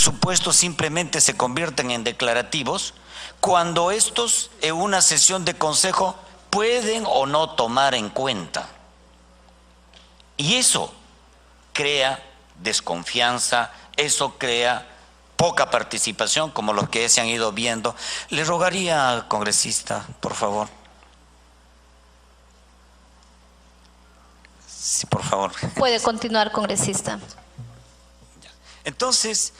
presupuestos simplemente se convierten en declarativos cuando estos en una sesión de consejo pueden o no tomar en cuenta. Y eso crea desconfianza, eso crea poca participación, como los que se han ido viendo. Le rogaría, congresista, por favor. Sí, por favor. Puede continuar, congresista. Entonces,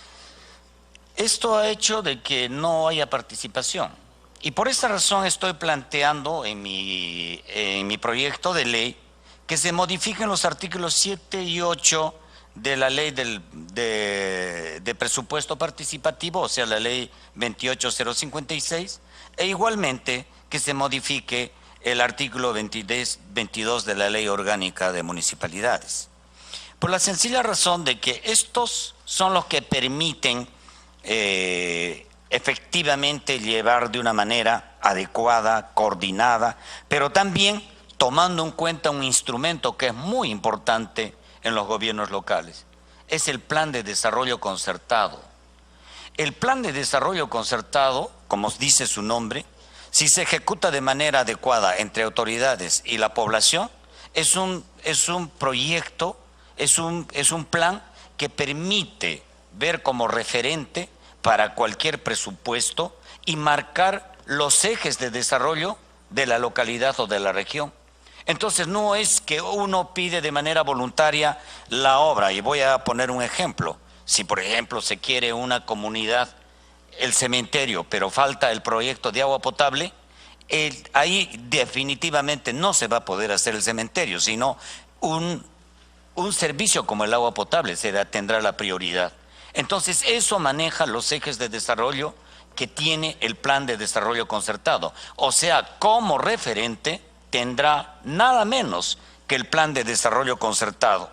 esto ha hecho de que no haya participación. Y por esta razón estoy planteando en mi proyecto de ley que se modifiquen los artículos 7 y 8 de la ley de presupuesto participativo, o sea, la ley 28056, e igualmente que se modifique el artículo 22 de la ley orgánica de municipalidades. Por la sencilla razón de que estos son los que permiten efectivamente llevar de una manera adecuada, coordinada, pero también tomando en cuenta un instrumento que es muy importante en los gobiernos locales, es el plan de desarrollo concertado. El plan de desarrollo concertado, como dice su nombre, si se ejecuta de manera adecuada entre autoridades y la población, es un proyecto, es un plan que permite ver como referente para cualquier presupuesto y marcar los ejes de desarrollo de la localidad o de la región. Entonces no es que uno pide de manera voluntaria la obra, y voy a poner un ejemplo. Si por ejemplo se quiere una comunidad, el cementerio, pero falta el proyecto de agua potable, ahí definitivamente no se va a poder hacer el cementerio, sino un servicio como el agua potable tendrá la prioridad. Entonces eso maneja los ejes de desarrollo que tiene el plan de desarrollo concertado. O sea, como referente tendrá nada menos que el plan de desarrollo concertado.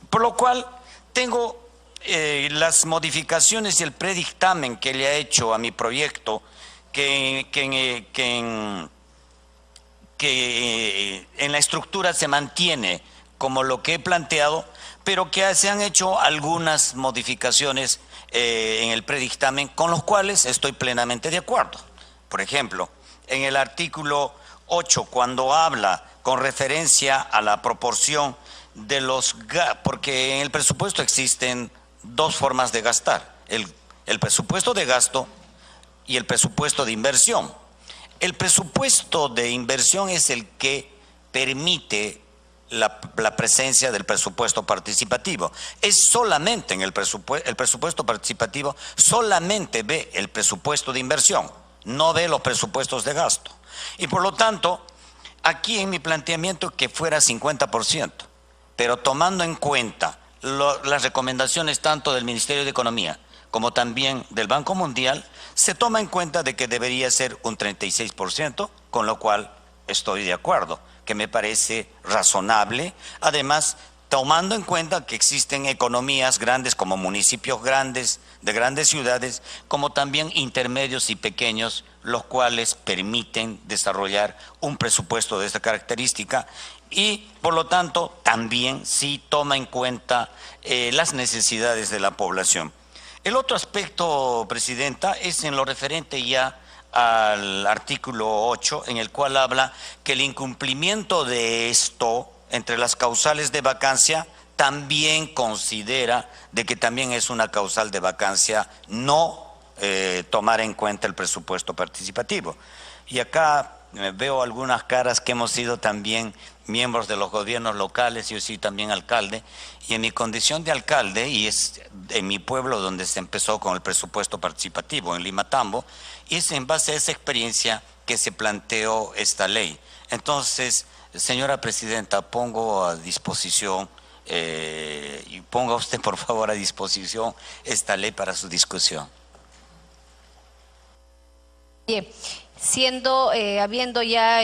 Por lo cual tengo las modificaciones y el predictamen que le ha hecho a mi proyecto, que en la estructura se mantiene como lo que he planteado, pero que se han hecho algunas modificaciones en el predictamen con los cuales estoy plenamente de acuerdo. Por ejemplo, en el artículo 8, cuando habla con referencia a la proporción de porque en el presupuesto existen dos formas de gastar, el presupuesto de gasto y el presupuesto de inversión. El presupuesto de inversión es el que permite la presencia del presupuesto participativo. Es solamente en el presupuesto participativo, solamente ve el presupuesto de inversión, no ve los presupuestos de gasto. Y por lo tanto, aquí en mi planteamiento que fuera 50%, pero tomando en cuenta las recomendaciones tanto del Ministerio de Economía como también del Banco Mundial, se toma en cuenta de que debería ser un 36%, con lo cual estoy de acuerdo, que me parece razonable. Además, tomando en cuenta que existen economías grandes como municipios grandes, de grandes ciudades, como también intermedios y pequeños, los cuales permiten desarrollar un presupuesto de esta característica y, por lo tanto, también sí toma en cuenta las necesidades de la población. El otro aspecto, Presidenta, es en lo referente ya al artículo 8, en el cual habla que el incumplimiento de esto entre las causales de vacancia también considera de que también es una causal de vacancia no tomar en cuenta el presupuesto participativo. Y acá veo algunas caras que hemos sido también miembros de los gobiernos locales, yo soy también alcalde, y en mi condición de alcalde, y es en mi pueblo donde se empezó con el presupuesto participativo, en Limatambo, y es en base a esa experiencia que se planteó esta ley. Entonces, señora Presidenta, pongo a disposición, y ponga usted por favor a disposición esta ley para su discusión. Bien, habiendo ya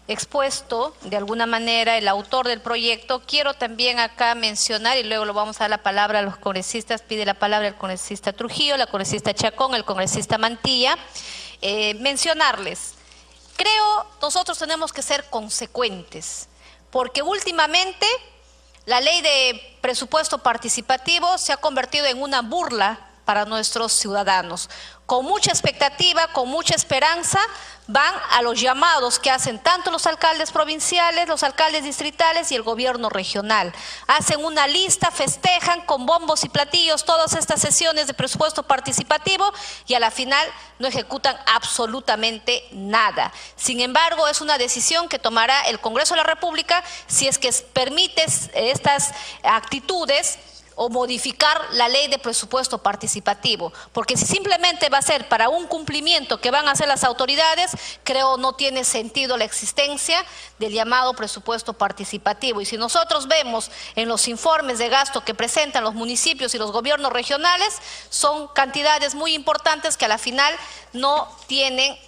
expuesto de alguna manera el autor del proyecto, quiero también acá mencionar, y luego lo vamos a dar la palabra a los congresistas, pide la palabra el congresista Trujillo, la congresista Chacón, el congresista Mantilla, mencionarles, creo nosotros tenemos que ser consecuentes, porque últimamente la ley de presupuesto participativo se ha convertido en una burla para nuestros ciudadanos. Con mucha expectativa, con mucha esperanza, van a los llamados que hacen tanto los alcaldes provinciales, los alcaldes distritales y el gobierno regional. Hacen una lista, festejan con bombos y platillos todas estas sesiones de presupuesto participativo y a la final no ejecutan absolutamente nada. Sin embargo, es una decisión que tomará el Congreso de la República si es que permite estas actitudes o modificar la ley de presupuesto participativo, porque si simplemente va a ser para un cumplimiento que van a hacer las autoridades, creo no tiene sentido la existencia del llamado presupuesto participativo. Y si nosotros vemos en los informes de gasto que presentan los municipios y los gobiernos regionales, son cantidades muy importantes que a la final no tienen,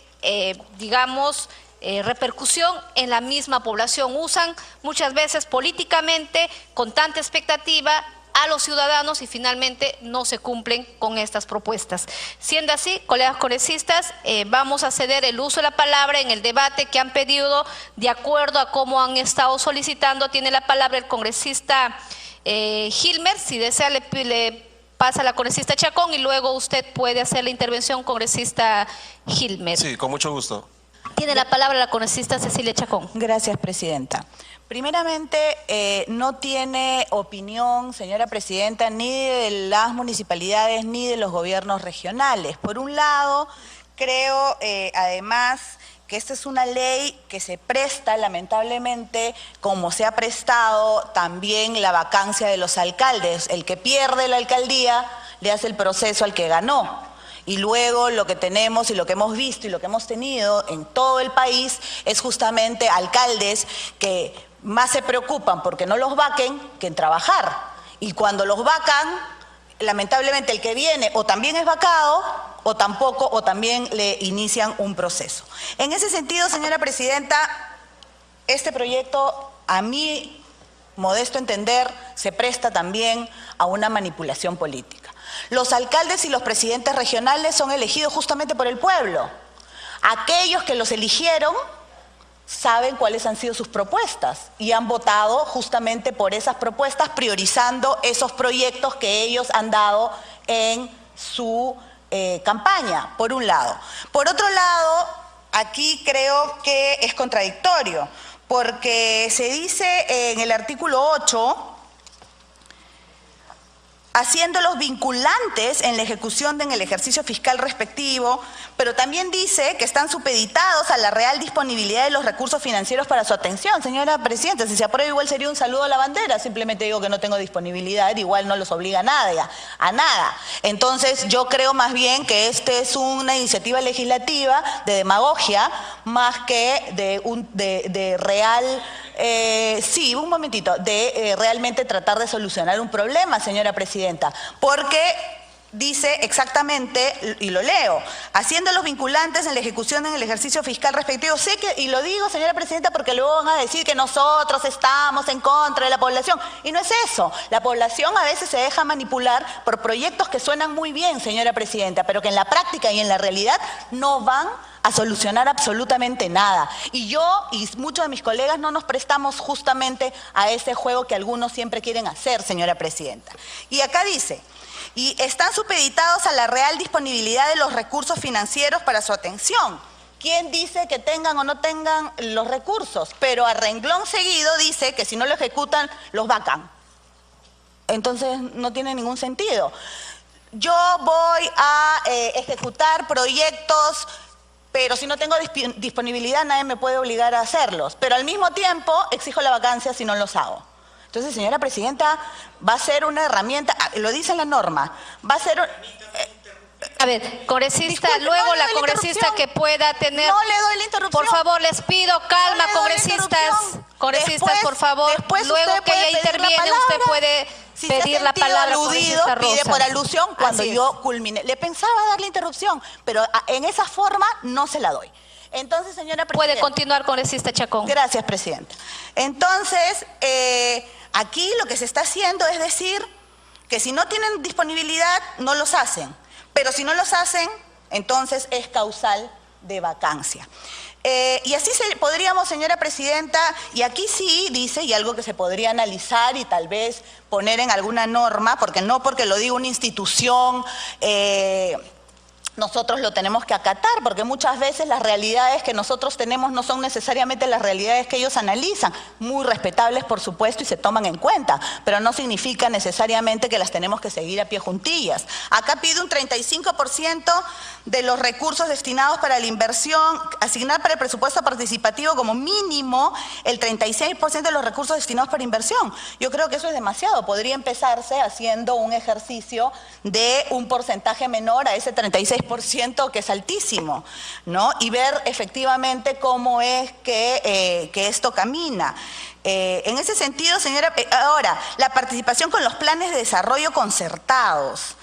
repercusión en la misma población. Usan muchas veces políticamente con tanta expectativa a los ciudadanos y finalmente no se cumplen con estas propuestas. Siendo así, colegas congresistas, vamos a ceder el uso de la palabra en el debate que han pedido de acuerdo a cómo han estado solicitando. Tiene la palabra el congresista Gilmer. Si desea, le pasa a la congresista Chacón y luego usted puede hacer la intervención, congresista Gilmer. Sí, con mucho gusto. Tiene la palabra la congresista Cecilia Chacón. Gracias, presidenta. Primeramente, no tiene opinión, señora presidenta, ni de las municipalidades ni de los gobiernos regionales. Por un lado, creo además que esta es una ley que se presta, lamentablemente, como se ha prestado también la vacancia de los alcaldes. El que pierde la alcaldía le hace el proceso al que ganó. Y luego lo que tenemos y lo que hemos visto y lo que hemos tenido en todo el país es justamente alcaldes que más se preocupan porque no los vaquen que en trabajar. Y cuando los vacan, lamentablemente el que viene o también es vacado o tampoco, o también le inician un proceso. En ese sentido, señora presidenta, este proyecto, a mi modesto entender, se presta también a una manipulación política. Los alcaldes y los presidentes regionales son elegidos justamente por el pueblo. Aquellos que los eligieron saben cuáles han sido sus propuestas y han votado justamente por esas propuestas, priorizando esos proyectos que ellos han dado en su campaña, por un lado. Por otro lado, aquí creo que es contradictorio, porque se dice en el artículo 8, haciéndolos vinculantes en la ejecución en el ejercicio fiscal respectivo, pero también dice que están supeditados a la real disponibilidad de los recursos financieros para su atención. Señora presidenta, si se aprueba igual sería un saludo a la bandera, simplemente digo que no tengo disponibilidad, igual no los obliga a nada. Entonces yo creo más bien que esta es una iniciativa legislativa de demagogia más que de real... realmente tratar de solucionar un problema, señora presidenta, porque dice exactamente, y lo leo, haciéndolos vinculantes en la ejecución en el ejercicio fiscal respectivo. Sé que, y lo digo, señora presidenta, porque luego van a decir que nosotros estamos en contra de la población, y no es eso. La población a veces se deja manipular por proyectos que suenan muy bien, señora presidenta, pero que en la práctica y en la realidad no van a solucionar absolutamente nada. Y yo y muchos de mis colegas no nos prestamos justamente a ese juego que algunos siempre quieren hacer, señora presidenta. Y acá dice, y están supeditados a la real disponibilidad de los recursos financieros para su atención. ¿Quién dice que tengan o no tengan los recursos? Pero a renglón seguido dice que si no lo ejecutan, los vacan. Entonces no tiene ningún sentido. Yo voy a ejecutar proyectos, pero si no tengo disponibilidad nadie me puede obligar a hacerlos. Pero al mismo tiempo exijo la vacancia si no los hago. Entonces, señora presidenta, va a ser una herramienta, lo dice en la norma, va a ser... A ver, congresista, disculpe, luego no le la doy congresista que pueda tener... No le doy la interrupción. Por favor, les pido calma, No le doy la congresistas. interrupción. Congresistas, Después- por favor. después Luego usted que puede ella pedir la interviene, palabra. usted puede Si pedir se la ha sentido palabra, aludido, congresista pide Rosa. por alusión cuando Así es. yo culminé. Le pensaba dar la interrupción, pero en esa forma no se la doy. Entonces, señora presidenta... Puede continuar, congresista Chacón. Gracias, presidenta. Entonces, aquí lo que se está haciendo es decir que si no tienen disponibilidad, no los hacen. Pero si no los hacen, entonces es causal de vacancia. Y así podríamos, señora presidenta, y aquí sí dice, y algo que se podría analizar y tal vez poner en alguna norma, porque no porque lo diga una institución, nosotros lo tenemos que acatar, porque muchas veces las realidades que nosotros tenemos no son necesariamente las realidades que ellos analizan, muy respetables por supuesto y se toman en cuenta, pero no significa necesariamente que las tenemos que seguir a pie juntillas. Acá pide un 35% de los recursos destinados para la inversión, asignar para el presupuesto participativo como mínimo el 36% de los recursos destinados para inversión. Yo creo que eso es demasiado, podría empezarse haciendo un ejercicio de un porcentaje menor a ese 36%, que es altísimo, ¿no? Y ver efectivamente cómo es que esto camina. En ese sentido, señora, ahora, la participación con los planes de desarrollo concertados.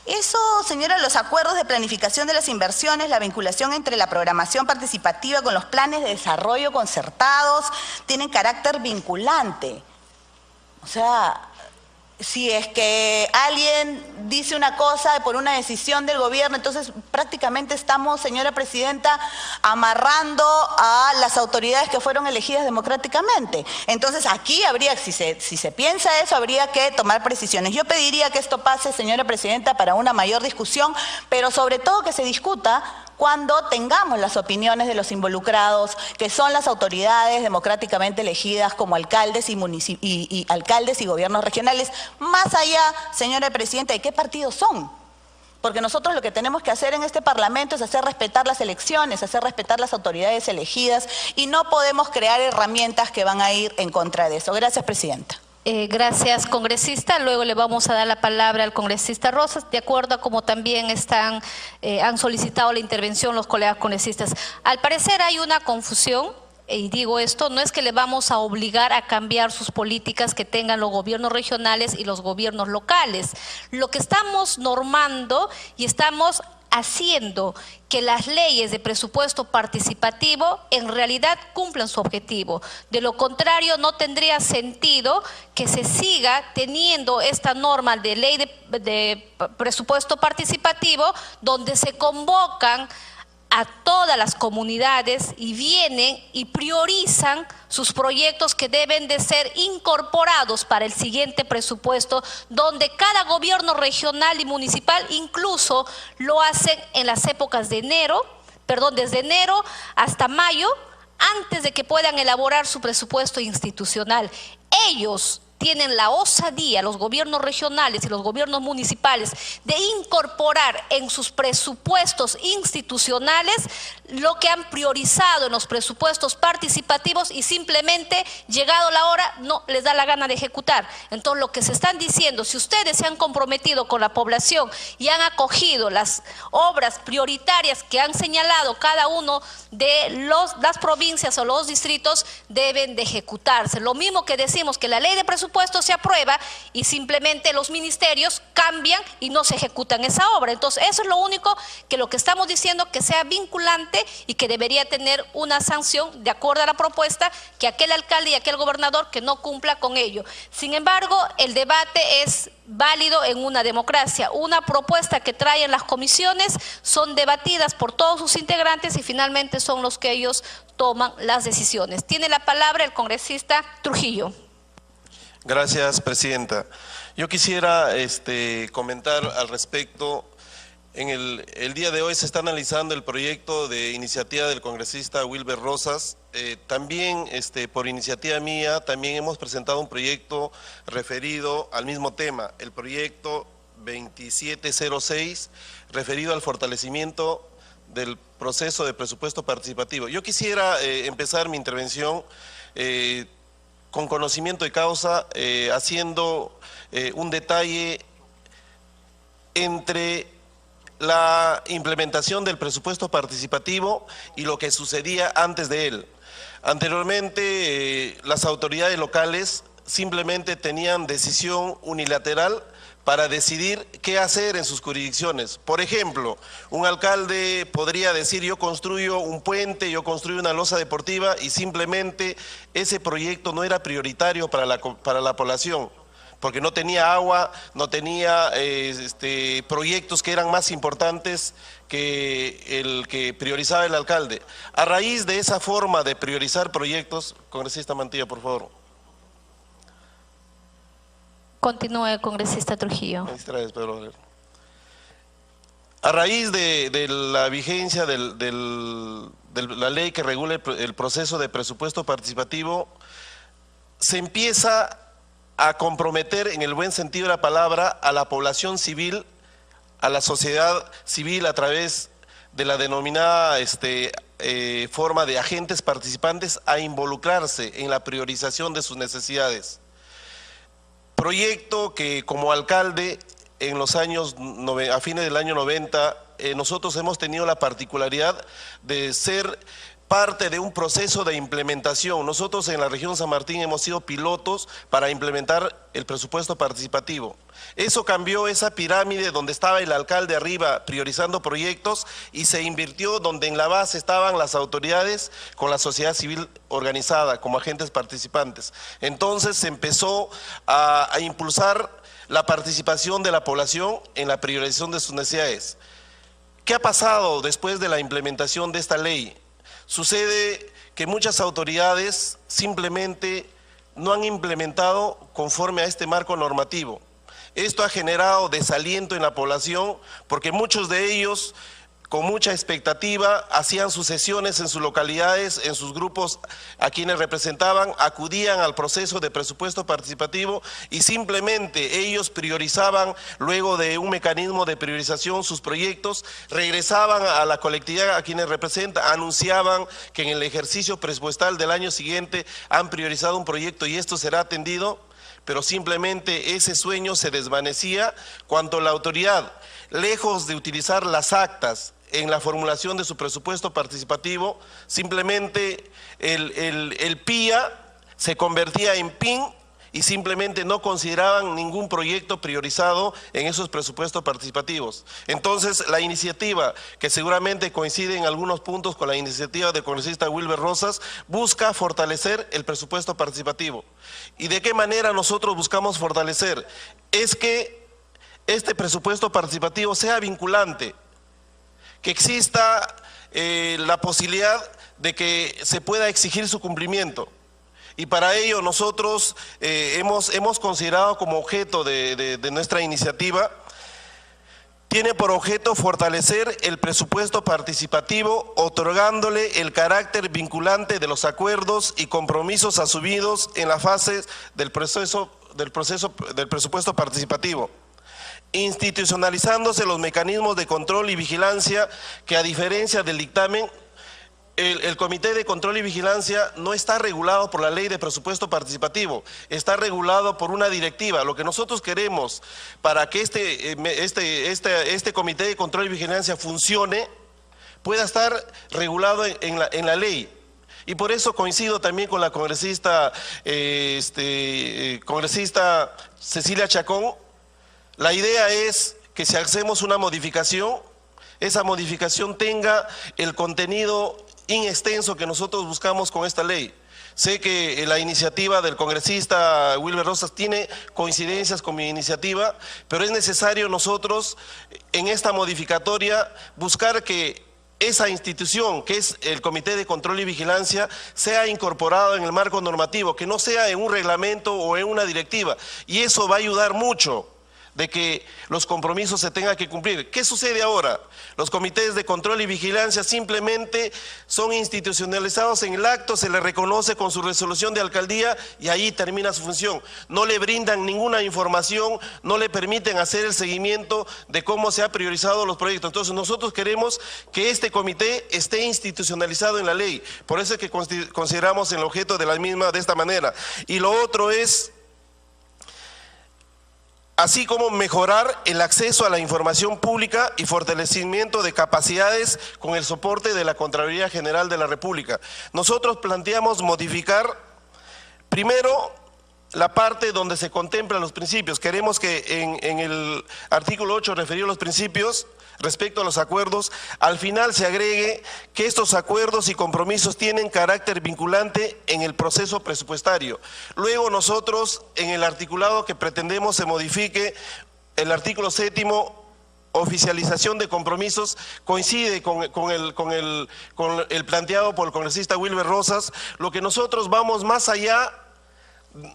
Eso, señora, los acuerdos de planificación de las inversiones, la vinculación entre la programación participativa con los planes de desarrollo concertados, tienen carácter vinculante. O sea, si es que alguien dice una cosa por una decisión del gobierno, entonces prácticamente estamos, señora presidenta, amarrando a las autoridades que fueron elegidas democráticamente. Entonces aquí habría, si se piensa eso, habría que tomar precisiones. Yo pediría que esto pase, señora presidenta, para una mayor discusión, pero sobre todo que se discuta cuando tengamos las opiniones de los involucrados, que son las autoridades democráticamente elegidas como alcaldes y alcaldes y gobiernos regionales, más allá, señora presidenta, de qué partidos son. Porque nosotros lo que tenemos que hacer en este Parlamento es hacer respetar las elecciones, hacer respetar las autoridades elegidas y no podemos crear herramientas que van a ir en contra de eso. Gracias, presidenta. Gracias, congresista. Luego le vamos a dar la palabra al congresista Rosas, de acuerdo a como también han solicitado la intervención los colegas congresistas. Al parecer hay una confusión, y digo esto, no es que le vamos a obligar a cambiar sus políticas que tengan los gobiernos regionales y los gobiernos locales. Lo que estamos normando y estamos haciendo que las leyes de presupuesto participativo en realidad cumplan su objetivo. De lo contrario, no tendría sentido que se siga teniendo esta norma de ley de presupuesto participativo donde se convocan a todas las comunidades y vienen y priorizan sus proyectos que deben de ser incorporados para el siguiente presupuesto, donde cada gobierno regional y municipal incluso lo hacen en las épocas de desde enero hasta mayo, antes de que puedan elaborar su presupuesto institucional. Ellos tienen la osadía, los gobiernos regionales y los gobiernos municipales, de incorporar en sus presupuestos institucionales lo que han priorizado en los presupuestos participativos y simplemente, llegado la hora, no les da la gana de ejecutar. Entonces, lo que se están diciendo, si ustedes se han comprometido con la población y han acogido las obras prioritarias que han señalado cada uno de las provincias o los distritos, deben de ejecutarse. Lo mismo que decimos que la ley de presupuesto se aprueba y simplemente los ministerios cambian y no se ejecutan esa obra. Entonces, eso es lo único que lo que estamos diciendo, que sea vinculante y que debería tener una sanción de acuerdo a la propuesta, que aquel alcalde y aquel gobernador que no cumpla con ello. Sin embargo, el debate es válido en una democracia. Una propuesta que traen las comisiones son debatidas por todos sus integrantes y finalmente son los que ellos toman las decisiones. Tiene la palabra el congresista Trujillo. Gracias, presidenta. Yo quisiera comentar al respecto. En el día de hoy se está analizando el proyecto de iniciativa del congresista Wilber Rosas. También por iniciativa mía, también hemos presentado un proyecto referido al mismo tema, el proyecto 2706, referido al fortalecimiento del proceso de presupuesto participativo. Yo quisiera empezar mi intervención con conocimiento de causa, haciendo un detalle entre la implementación del presupuesto participativo y lo que sucedía antes de él. Anteriormente, las autoridades locales simplemente tenían decisión unilateral para decidir qué hacer en sus jurisdicciones. Por ejemplo, un alcalde podría decir: yo construyo un puente, yo construyo una losa deportiva, y simplemente ese proyecto no era prioritario para la población. porque no tenía agua, no tenía proyectos que eran más importantes que el que priorizaba el alcalde. A raíz de esa forma de priorizar proyectos, congresista Mantilla, por favor. Continúe, congresista Trujillo. Me distraes, Pedro. A raíz de la vigencia de la ley que regula el proceso de presupuesto participativo, se empieza a comprometer, en el buen sentido de la palabra, a la población civil, a la sociedad civil a través de la denominada forma de agentes participantes a involucrarse en la priorización de sus necesidades. Proyecto que como alcalde en los años, a fines del año 90, nosotros hemos tenido la particularidad de ser parte de un proceso de implementación. Nosotros en la región San Martín hemos sido pilotos para implementar el presupuesto participativo. Eso cambió esa pirámide donde estaba el alcalde arriba priorizando proyectos y se invirtió donde en la base estaban las autoridades con la sociedad civil organizada como agentes participantes. Entonces se empezó a impulsar la participación de la población en la priorización de sus necesidades. ¿Qué ha pasado después de la implementación de esta ley? Sucede que muchas autoridades simplemente no han implementado conforme a este marco normativo. Esto ha generado desaliento en la población porque muchos de ellos, con mucha expectativa, hacían sus sesiones en sus localidades, en sus grupos a quienes representaban, acudían al proceso de presupuesto participativo y simplemente ellos priorizaban, luego de un mecanismo de priorización, sus proyectos, regresaban a la colectividad a quienes representan, anunciaban que en el ejercicio presupuestal del año siguiente han priorizado un proyecto y esto será atendido, pero simplemente ese sueño se desvanecía cuando la autoridad, lejos de utilizar las actas en la formulación de su presupuesto participativo, simplemente el PIA se convertía en PIN y simplemente no consideraban ningún proyecto priorizado en esos presupuestos participativos. Entonces, la iniciativa, que seguramente coincide en algunos puntos con la iniciativa del congresista Wilber Rosas, busca fortalecer el presupuesto participativo. ¿Y de qué manera nosotros buscamos fortalecer? Es que este presupuesto participativo sea vinculante, que exista la posibilidad de que se pueda exigir su cumplimiento. Y para ello nosotros hemos considerado como objeto de nuestra iniciativa, tiene por objeto fortalecer el presupuesto participativo, otorgándole el carácter vinculante de los acuerdos y compromisos asumidos en la fase del presupuesto participativo, institucionalizándose los mecanismos de control y vigilancia que, a diferencia del dictamen, el Comité de Control y Vigilancia no está regulado por la Ley de Presupuesto Participativo, está regulado por una directiva. Lo que nosotros queremos para que este Comité de Control y Vigilancia funcione, pueda estar regulado en la ley. Y por eso coincido también con la congresista Cecilia Chacón. La idea es que si hacemos una modificación, esa modificación tenga el contenido inextenso que nosotros buscamos con esta ley. Sé que la iniciativa del congresista Wilber Rosas tiene coincidencias con mi iniciativa, pero es necesario nosotros en esta modificatoria buscar que esa institución, que es el Comité de Control y Vigilancia, sea incorporado en el marco normativo, que no sea en un reglamento o en una directiva, y eso va a ayudar mucho de que los compromisos se tengan que cumplir. ¿Qué sucede ahora? Los comités de control y vigilancia simplemente son institucionalizados en el acto, se les reconoce con su resolución de alcaldía y ahí termina su función. No le brindan ninguna información, no le permiten hacer el seguimiento de cómo se han priorizado los proyectos. Entonces nosotros queremos que este comité esté institucionalizado en la ley. Por eso es que consideramos el objeto de la misma de esta manera. Y lo otro es, así como mejorar el acceso a la información pública y fortalecimiento de capacidades con el soporte de la Contraloría General de la República. Nosotros planteamos modificar, primero, la parte donde se contemplan los principios. Queremos que en el artículo 8 referido a los principios, respecto a los acuerdos, al final se agregue que estos acuerdos y compromisos tienen carácter vinculante en el proceso presupuestario. Luego nosotros, en el articulado que pretendemos se modifique, el artículo 7º, oficialización de compromisos, coincide con el planteado por el congresista Wilber Rosas. Lo que nosotros vamos más allá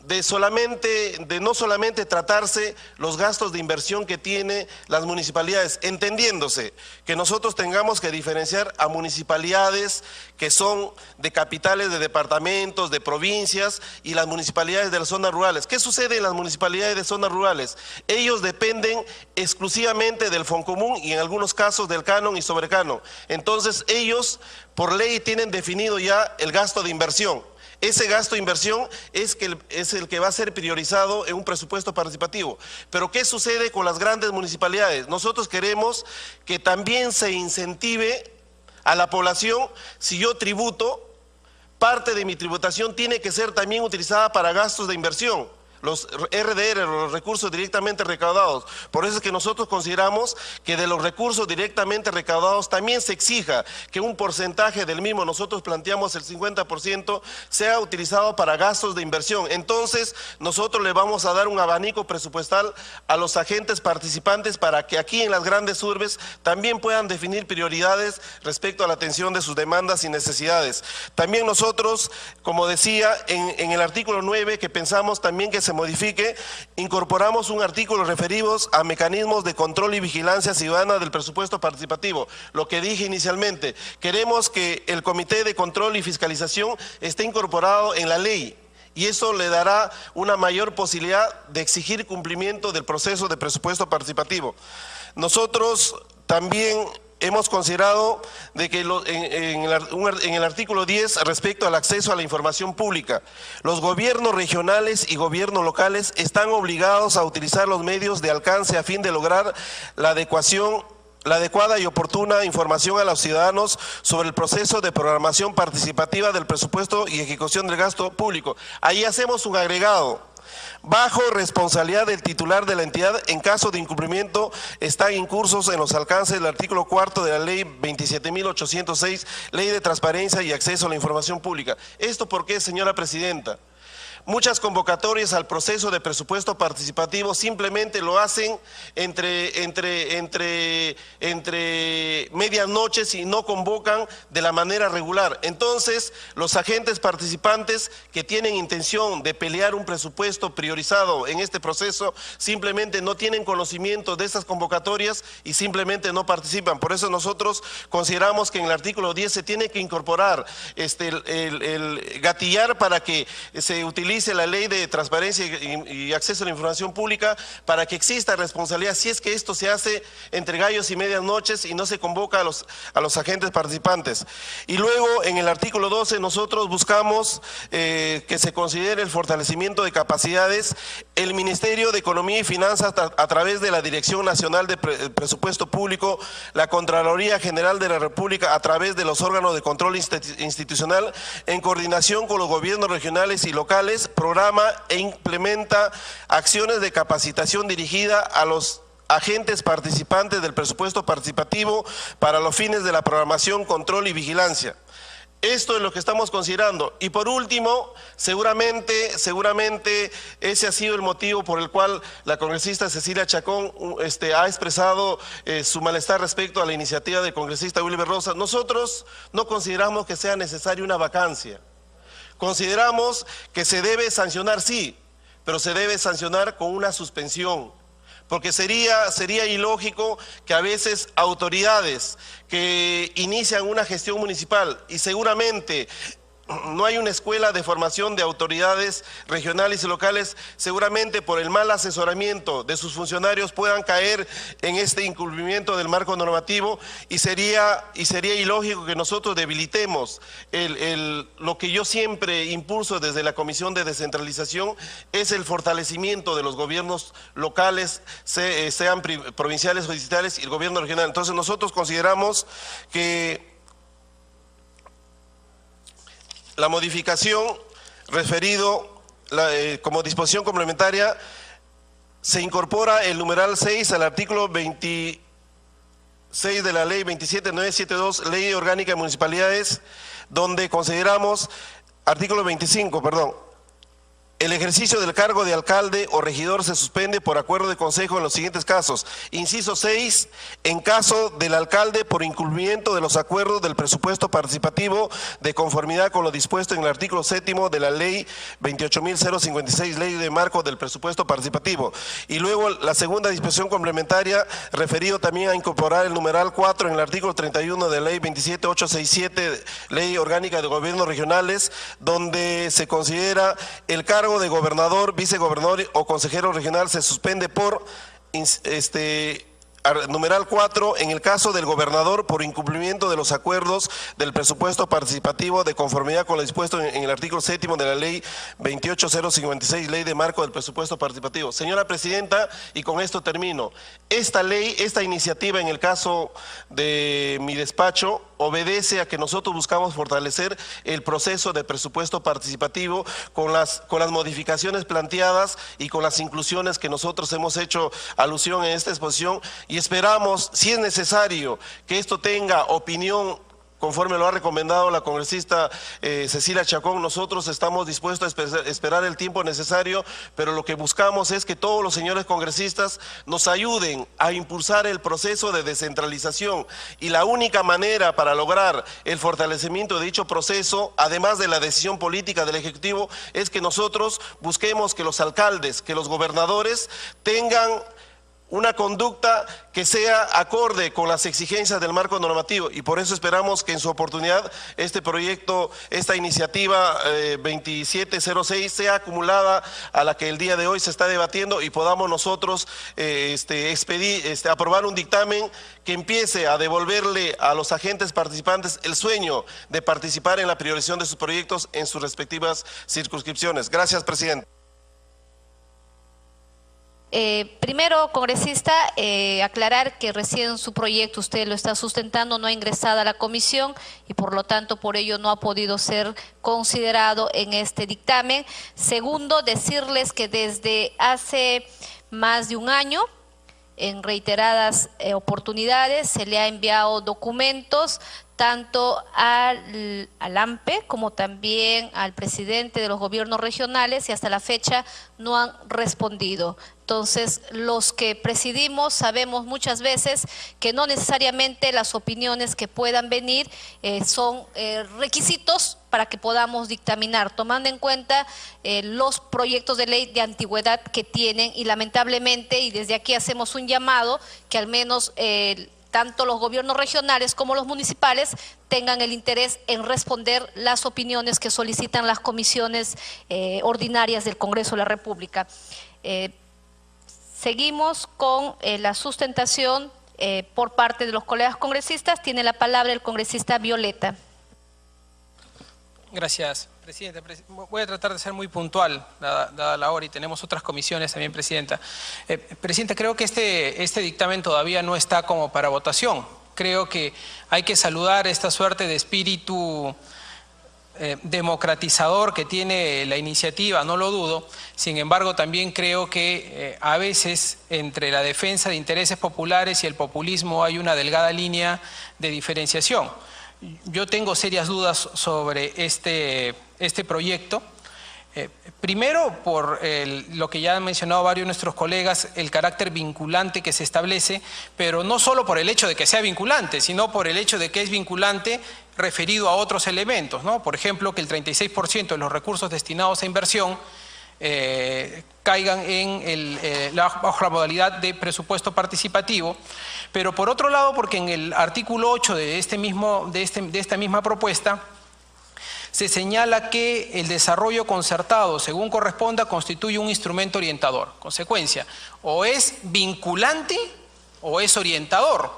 de no solamente tratarse los gastos de inversión que tiene las municipalidades, entendiéndose que nosotros tengamos que diferenciar a municipalidades que son de capitales de departamentos, de provincias, y las municipalidades de las zonas rurales. ¿Qué sucede en las municipalidades de zonas rurales? Ellos dependen exclusivamente del Foncomún y en algunos casos del canon y sobrecanon. Entonces ellos por ley tienen definido ya el gasto de inversión. Ese gasto de inversión es el que va a ser priorizado en un presupuesto participativo. Pero ¿qué sucede con las grandes municipalidades? Nosotros queremos que también se incentive a la población. Si yo tributo, parte de mi tributación tiene que ser también utilizada para gastos de inversión. Los RDR, los recursos directamente recaudados. Por eso es que nosotros consideramos que de los recursos directamente recaudados también se exija que un porcentaje del mismo, nosotros planteamos el 50%, sea utilizado para gastos de inversión. Entonces nosotros le vamos a dar un abanico presupuestal a los agentes participantes para que aquí en las grandes urbes también puedan definir prioridades respecto a la atención de sus demandas y necesidades. También nosotros, como decía, en el artículo 9, que pensamos también que se modifique, incorporamos un artículo referidos a mecanismos de control y vigilancia ciudadana del presupuesto participativo. Lo que dije inicialmente, queremos que el Comité de Control y Fiscalización esté incorporado en la ley, y eso le dará una mayor posibilidad de exigir cumplimiento del proceso de presupuesto participativo. Nosotros también hemos considerado de que en el artículo 10, respecto al acceso a la información pública, los gobiernos regionales y gobiernos locales están obligados a utilizar los medios de alcance a fin de lograr la adecuada y oportuna información a los ciudadanos sobre el proceso de programación participativa del presupuesto y ejecución del gasto público. Ahí hacemos un agregado. Bajo responsabilidad del titular de la entidad, en caso de incumplimiento, están incursos en los alcances del artículo 4 de la ley 27.806, Ley de Transparencia y Acceso a la Información Pública. ¿Esto por qué, señora presidenta? Muchas convocatorias al proceso de presupuesto participativo simplemente lo hacen entre medianoches y no convocan de la manera regular. Entonces, los agentes participantes que tienen intención de pelear un presupuesto priorizado en este proceso simplemente no tienen conocimiento de estas convocatorias y simplemente no participan. Por eso nosotros consideramos que en el artículo 10 se tiene que incorporar el gatillar para que se utilice la ley de transparencia y acceso a la información pública, para que exista responsabilidad si es que esto se hace entre gallos y medianoches y no se convoca a los agentes participantes. Y luego en el artículo 12 nosotros buscamos que se considere el fortalecimiento de capacidades. El Ministerio de Economía y Finanzas, a través de la Dirección Nacional de Presupuesto Público, la Contraloría General de la República, a través de los órganos de control institucional, en coordinación con los gobiernos regionales y locales, programa e implementa acciones de capacitación dirigida a los agentes participantes del presupuesto participativo para los fines de la programación, control y vigilancia. Esto es lo que estamos considerando. Y por último, seguramente ese ha sido el motivo por el cual la congresista Cecilia Chacón ha expresado su malestar respecto a la iniciativa del congresista Wilber Rosas. Nosotros no consideramos que sea necesaria una vacancia. Consideramos que se debe sancionar, sí, pero se debe sancionar con una suspensión, porque sería ilógico que a veces autoridades que inician una gestión municipal y seguramente no hay una escuela de formación de autoridades regionales y locales, seguramente por el mal asesoramiento de sus funcionarios puedan caer en este incumplimiento del marco normativo, y sería ilógico que nosotros debilitemos lo que yo siempre impulso desde la Comisión de Descentralización, es el fortalecimiento de los gobiernos locales, sean provinciales o distritales, y el gobierno regional. Entonces nosotros consideramos que la modificación referido como disposición complementaria, se incorpora el numeral 6 al artículo 26 de la ley 27972, Ley Orgánica de Municipalidades, donde consideramos, artículo 25, perdón, el ejercicio del cargo de alcalde o regidor se suspende por acuerdo de consejo en los siguientes casos. Inciso 6, en caso del alcalde por incumplimiento de los acuerdos del presupuesto participativo de conformidad con lo dispuesto en el artículo 7º de la ley 28.056, Ley de Marco del Presupuesto Participativo. Y luego la segunda disposición complementaria, referido también a incorporar el numeral 4 en el artículo 31 de la ley 27867, Ley Orgánica de Gobiernos Regionales, donde se considera el cargo de gobernador, vicegobernador o consejero regional se suspende por numeral 4 en el caso del gobernador por incumplimiento de los acuerdos del presupuesto participativo de conformidad con lo dispuesto en el artículo 7º de la ley 28056, Ley de Marco del Presupuesto Participativo. Señora Presidenta, y con esto termino, esta ley, esta iniciativa en el caso de mi despacho obedece a que nosotros buscamos fortalecer el proceso de presupuesto participativo con las modificaciones planteadas y con las inclusiones que nosotros hemos hecho alusión en esta exposición, y esperamos, si es necesario, que esto tenga opinión conforme lo ha recomendado la congresista Cecilia Chacón. Nosotros estamos dispuestos a esperar el tiempo necesario, pero lo que buscamos es que todos los señores congresistas nos ayuden a impulsar el proceso de descentralización, y la única manera para lograr el fortalecimiento de dicho proceso, además de la decisión política del Ejecutivo, es que nosotros busquemos que los alcaldes, que los gobernadores tengan una conducta que sea acorde con las exigencias del marco normativo, y por eso esperamos que en su oportunidad este proyecto, esta iniciativa 2706 sea acumulada a la que el día de hoy se está debatiendo, y podamos nosotros aprobar un dictamen que empiece a devolverle a los agentes participantes el sueño de participar en la priorización de sus proyectos en sus respectivas circunscripciones. Gracias, presidente. Primero, congresista, aclarar que recién su proyecto usted lo está sustentando, no ha ingresado a la comisión y por lo tanto por ello no ha podido ser considerado en este dictamen. Segundo, decirles que desde hace más de un año, en reiteradas oportunidades, se le ha enviado documentos tanto al AMPE como también al presidente de los gobiernos regionales, y hasta la fecha no han respondido. Entonces, los que presidimos sabemos muchas veces que no necesariamente las opiniones que puedan venir son requisitos para que podamos dictaminar, tomando en cuenta los proyectos de ley de antigüedad que tienen, y lamentablemente, y desde aquí hacemos un llamado, que al menos tanto los gobiernos regionales como los municipales tengan el interés en responder las opiniones que solicitan las comisiones ordinarias del Congreso de la República. Seguimos con la sustentación por parte de los colegas congresistas. Tiene la palabra el congresista Violeta. Gracias, presidente. Voy a tratar de ser muy puntual, dada la hora, y tenemos otras comisiones también, presidenta. Presidenta, creo que este dictamen todavía no está como para votación. Creo que hay que saludar esta suerte de espíritu democratizador que tiene la iniciativa, no lo dudo. Sin embargo, también creo que a veces entre la defensa de intereses populares y el populismo hay una delgada línea de diferenciación. Yo tengo serias dudas sobre este proyecto. Primero, por lo que ya han mencionado varios de nuestros colegas, el carácter vinculante que se establece, pero no solo por el hecho de que sea vinculante, sino por el hecho de que es vinculante referido a otros elementos, ¿no? Por ejemplo, que el 36% de los recursos destinados a inversión caigan bajo la modalidad de presupuesto participativo, pero por otro lado, porque en el artículo 8 de esta misma propuesta se señala que el desarrollo concertado, según corresponda, constituye un instrumento orientador. Consecuencia, o es vinculante o es orientador,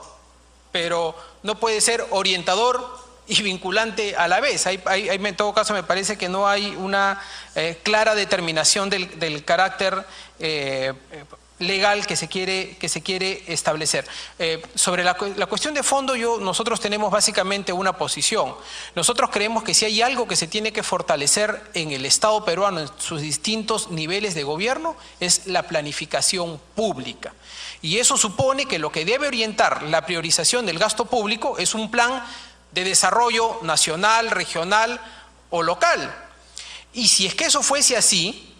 pero no puede ser orientador y vinculante a la vez. En todo caso, me parece que no hay una clara determinación del carácter legal que se quiere establecer. Sobre la cuestión de fondo, nosotros tenemos básicamente una posición. Nosotros creemos que si hay algo que se tiene que fortalecer en el Estado peruano, en sus distintos niveles de gobierno, es la planificación pública. Y eso supone que lo que debe orientar la priorización del gasto público es un plan de desarrollo nacional, regional o local. Y si es que eso fuese así,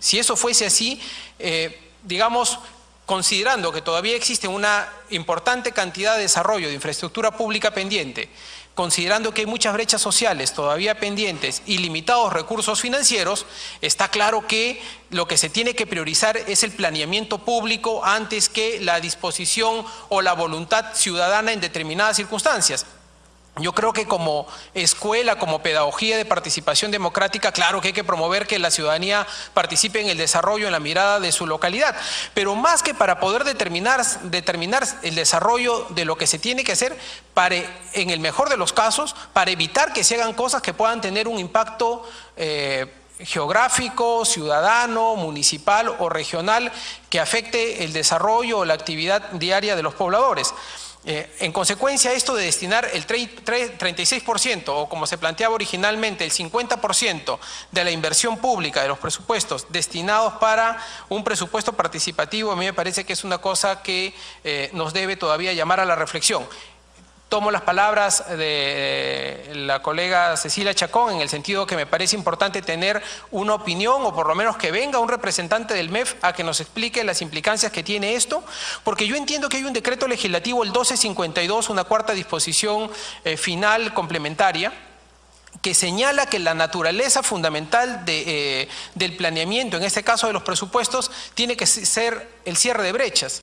digamos, considerando que todavía existe una importante cantidad de desarrollo de infraestructura pública pendiente, considerando que hay muchas brechas sociales todavía pendientes y limitados recursos financieros, está claro que lo que se tiene que priorizar es el planeamiento público antes que la disposición o la voluntad ciudadana en determinadas circunstancias. Yo creo que como escuela, como pedagogía de participación democrática, claro que hay que promover que la ciudadanía participe en el desarrollo, en la mirada de su localidad, pero más que para poder determinar el desarrollo de lo que se tiene que hacer, en el mejor de los casos, para evitar que se hagan cosas que puedan tener un impacto geográfico, ciudadano, municipal o regional que afecte el desarrollo o la actividad diaria de los pobladores. En consecuencia, esto de destinar el 36% o como se planteaba originalmente, el 50% de la inversión pública de los presupuestos destinados para un presupuesto participativo, a mí me parece que es una cosa que nos debe todavía llamar a la reflexión. Tomo las palabras de la colega Cecilia Chacón en el sentido que me parece importante tener una opinión o por lo menos que venga un representante del MEF a que nos explique las implicancias que tiene esto, porque yo entiendo que hay un decreto legislativo, el 1252, una cuarta disposición final complementaria, que señala que la naturaleza fundamental del planeamiento, en este caso de los presupuestos, tiene que ser el cierre de brechas.